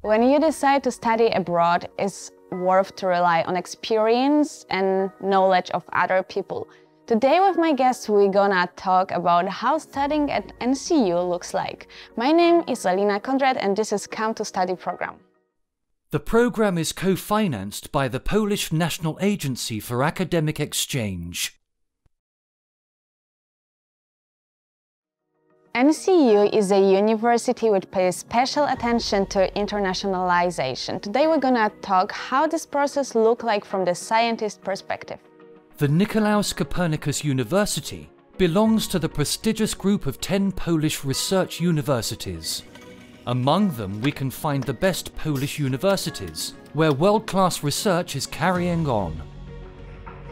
When you decide to study abroad, it's worth to rely on experience and knowledge of other people. Today with my guests, we're gonna talk about how studying at NCU looks like. My name is Alina Konrad and this is Come to Study program. The program is co-financed by the Polish National Agency for Academic Exchange. NCU is a university which pays special attention to internationalization. Today we're gonna talk how this process looks like from the scientist perspective. The Nicolaus Copernicus University belongs to the prestigious group of 10 Polish research universities. Among them we can find the best Polish universities, where world-class research is carrying on.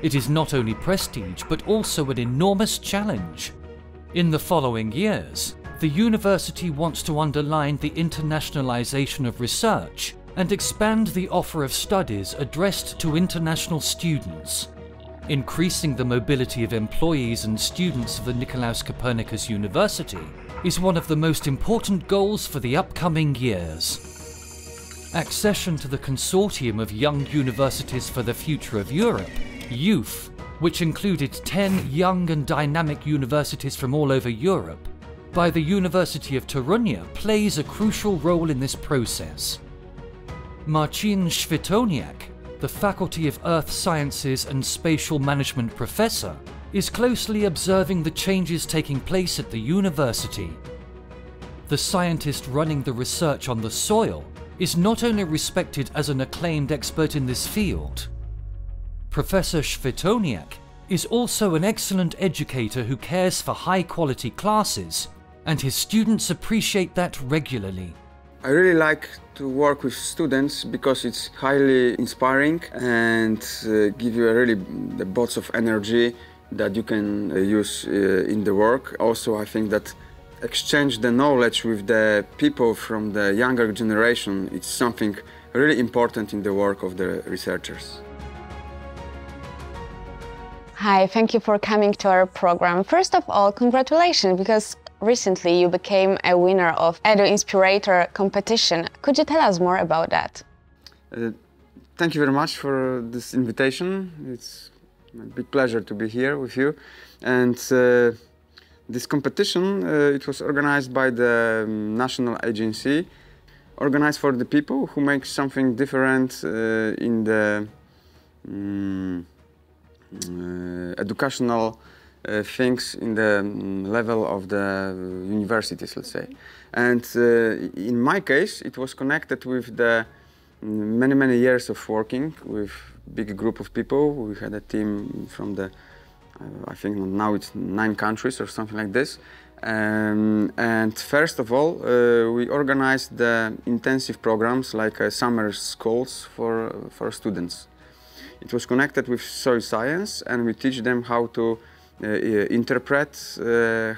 It is not only prestige, but also an enormous challenge. In the following years, the university wants to underline the internationalization of research and expand the offer of studies addressed to international students. Increasing the mobility of employees and students of the Nicolaus Copernicus University is one of the most important goals for the upcoming years. Accession to the consortium of young universities for the future of Europe, YOUth, which included 10 young and dynamic universities from all over Europe, by the University of Torunia plays a crucial role in this process. Marcin Świtoniak, the Faculty of Earth Sciences and Spatial Management professor, is closely observing the changes taking place at the university. The scientist running the research on the soil is not only respected as an acclaimed expert in this field. Professor Świtoniak is also an excellent educator who cares for high-quality classes, and his students appreciate that regularly. I really like to work with students because it's highly inspiring and give you really the bots of energy that you can use in the work. Also, I think that exchange the knowledge with the people from the younger generation, it's something really important in the work of the researchers. Hi, thank you for coming to our program. First of all, congratulations, because recently you became a winner of Edu Inspirator competition. Could you tell us more about that? Thank you very much for this invitation. It's a big pleasure to be here with you. And this competition, it was organized by the National Agency, organized for the people who make something different in the educational things in the level of the universities, let's say. And in my case, it was connected with the many years of working with big group of people. We had a team from the, I think now it's 9 countries or something like this. And first of all, we organized the intensive programs like summer schools for students. It was connected with soil science, and we teach them how to interpret,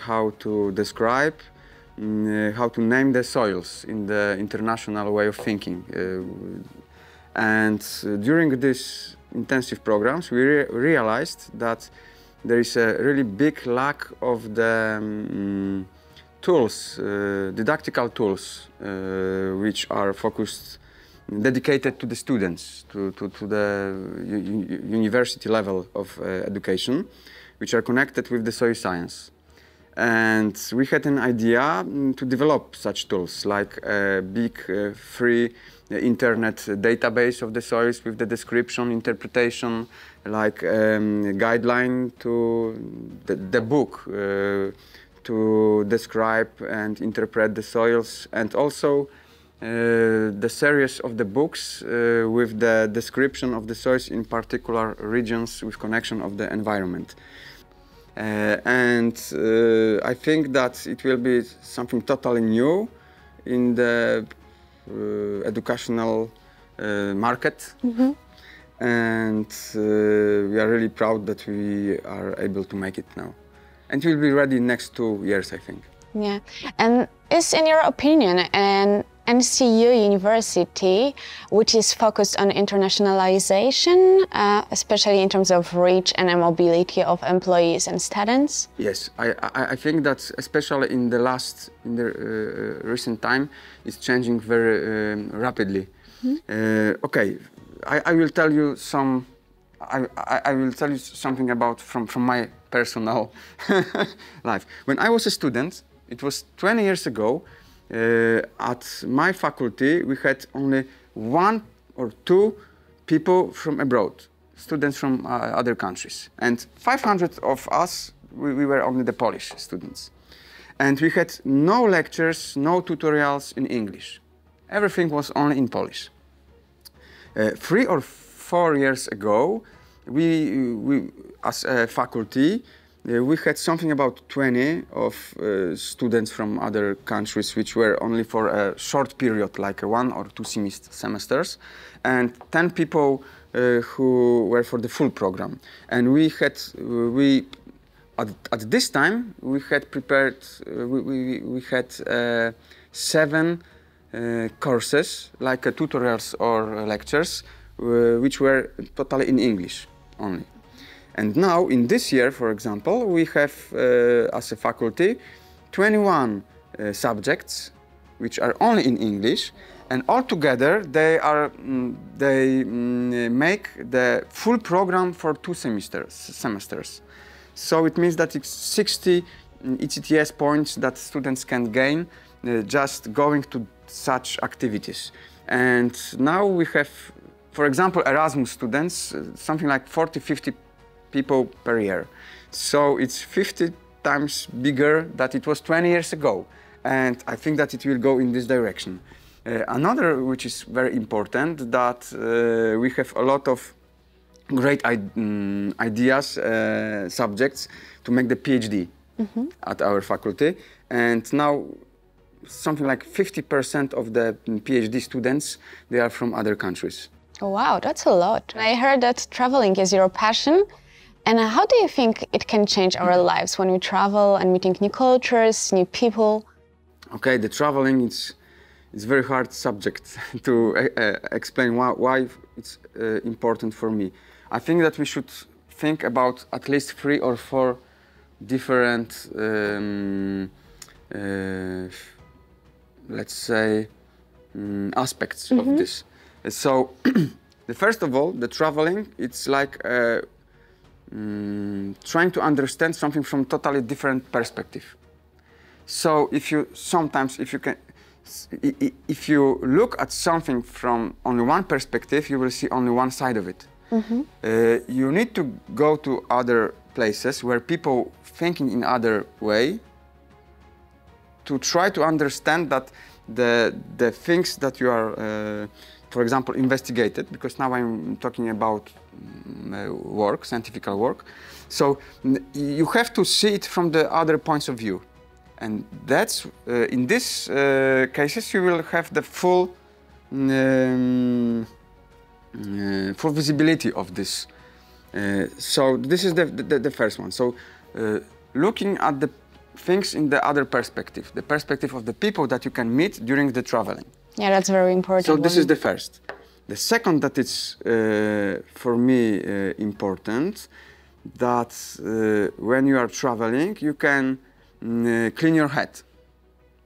how to describe, how to name the soils in the international way of thinking. And during these intensive programs, we realized that there is a really big lack of the tools, didactical tools, which are dedicated to the students, to the university level of education, which are connected with the soil science. And we had an idea to develop such tools, like a big free internet database of the soils with the description, interpretation, like guideline to the book to describe and interpret the soils, and also the series of the books with the description of the soils in particular regions with connection of the environment. And I think that it will be something totally new in the educational market. Mm-hmm. And we are really proud that we are able to make it now. And it will be ready next 2 years, I think. Yeah, and is, in your opinion, an NCU University, which is focused on internationalization, especially in terms of reach and mobility of employees and students. Yes, I think that especially in the recent time, it's changing very rapidly. Okay, I will tell you some. I will tell you something about from my personal life. When I was a student, it was 20 years ago. At my faculty, we had only 1 or 2 people from abroad, students from other countries, and 500 of us. We were only the Polish students, and we had no lectures, no tutorials in English. Everything was only in Polish. 3 or 4 years ago, we as a faculty, we had something about 20 of students from other countries, which were only for a short period, like 1 or 2 semesters, and 10 people who were for the full program. And at this time we had prepared, we had 7 courses, like tutorials or lectures, which were totally in English only. And now, in this year, for example, we have, as a faculty, 21 subjects which are only in English, and altogether they make the full program for 2 semesters. So it means that it's 60 ECTS points that students can gain just going to such activities. And now we have, for example, Erasmus students, something like 40-50 people per year. So it's 50 times bigger than it was 20 years ago. And I think that it will go in this direction. Another which is very important, that we have a lot of great ideas, subjects to make the PhD at our faculty. And now something like 50% of the PhD students, they are from other countries. Oh, wow, that's a lot. I heard that traveling is your passion. And how do you think it can change our lives when we travel and meeting new cultures, new people? Okay, the traveling it's a very hard subject to explain why it's important for me. I think that we should think about at least 3 or 4 different, let's say, aspects of this. So, the first of all, the traveling, it's like trying to understand something from totally different perspective. So if you look at something from only one perspective, you will see only one side of it. You need to go to other places where people thinking in other way to try to understand that the things that you are, for example, investigated, because now I'm talking about work, scientific work. So you have to see it from the other points of view. And that's, in these cases, you will have the full visibility of this. So this is the first one. So looking at the things in the other perspective, the perspective of the people that you can meet during the traveling. Yeah, that's very important. So this is the first. The second that is for me important, that when you are traveling, you can clean your head.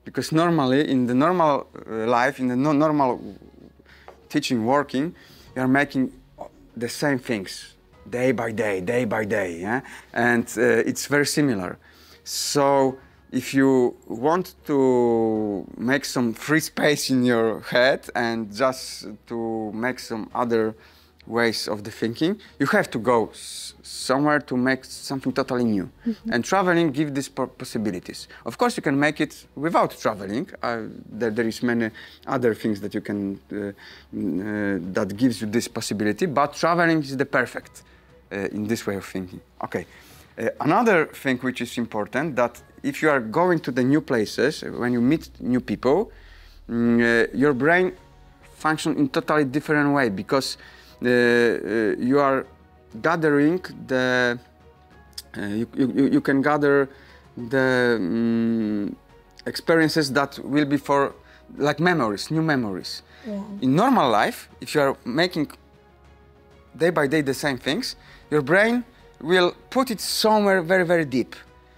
Because normally, in the normal life, in the normal teaching, working, you are making the same things day by day, yeah? And it's very similar. So if you want to make some free space in your head and just to make some other ways of the thinking, you have to go somewhere to make something totally new. And traveling gives these possibilities. Of course, you can make it without traveling. There is many other things that you can, that gives you this possibility, but traveling is the perfect in this way of thinking. Okay. Another thing which is important, that if you are going to the new places, when you meet new people, your brain functions in totally different way, because you are gathering the, you can gather the experiences that will be for like memories, new memories. In normal life, if you are making day by day the same things, your brain will put it somewhere very, very deep.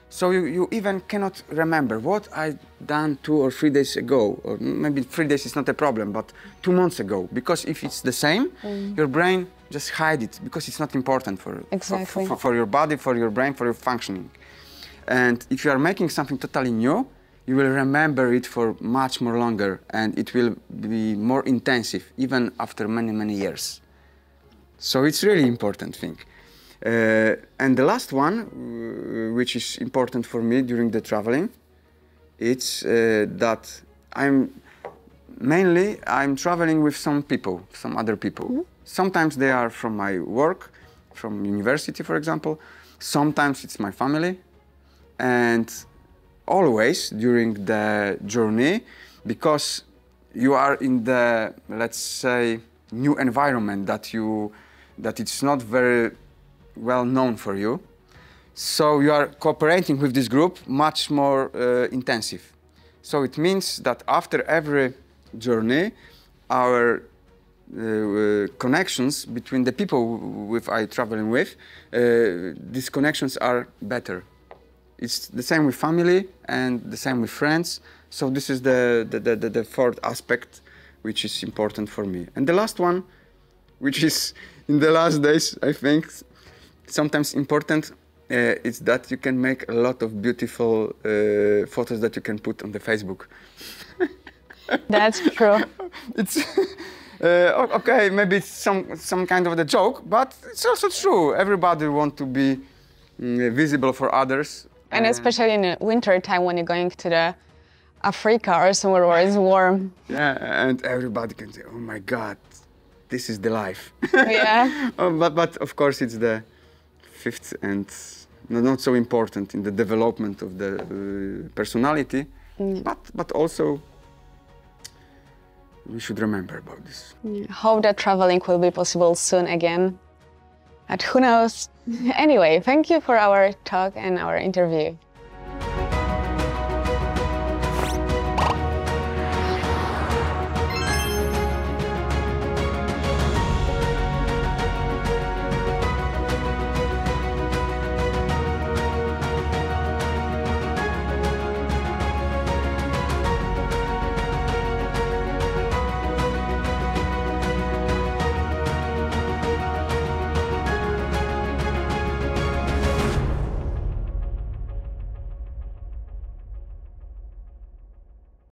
So you even cannot remember what I done 2 or 3 days ago, or maybe 3 days is not a problem, but 2 months ago. Because if it's the same, your brain just hide it because it's not important for your body, for your brain, for your functioning. And if you are making something totally new, you will remember it for much more longer, and it will be more intensive, even after many, many years. So it's really important thing. And the last one, which is important for me during the traveling, it's that I'm traveling with some people, some other people. Sometimes they are from my work, from university, for example. Sometimes it's my family. And always during the journey, because you are in the, let's say, new environment that it's not very well known for you. So you are cooperating with this group much more intensive. So it means that after every journey, our connections between the people I traveling with, these connections are better. It's the same with family and the same with friends. So this is the fourth aspect, which is important for me. And the last one, which is in the last days, I think, sometimes important, is that you can make a lot of beautiful photos that you can put on the Facebook. That's true. It's okay, maybe it's some kind of a joke, but it's also true. Everybody wants to be visible for others. And especially in the winter time when you're going to the Africa or somewhere where it's warm. Yeah, and everybody can say, oh my God, this is the life. Yeah. But of course it's the fifth and not so important in the development of the personality, but also we should remember about this. Yeah. Hope that traveling will be possible soon again. But who knows? Anyway, thank you for our talk and our interview.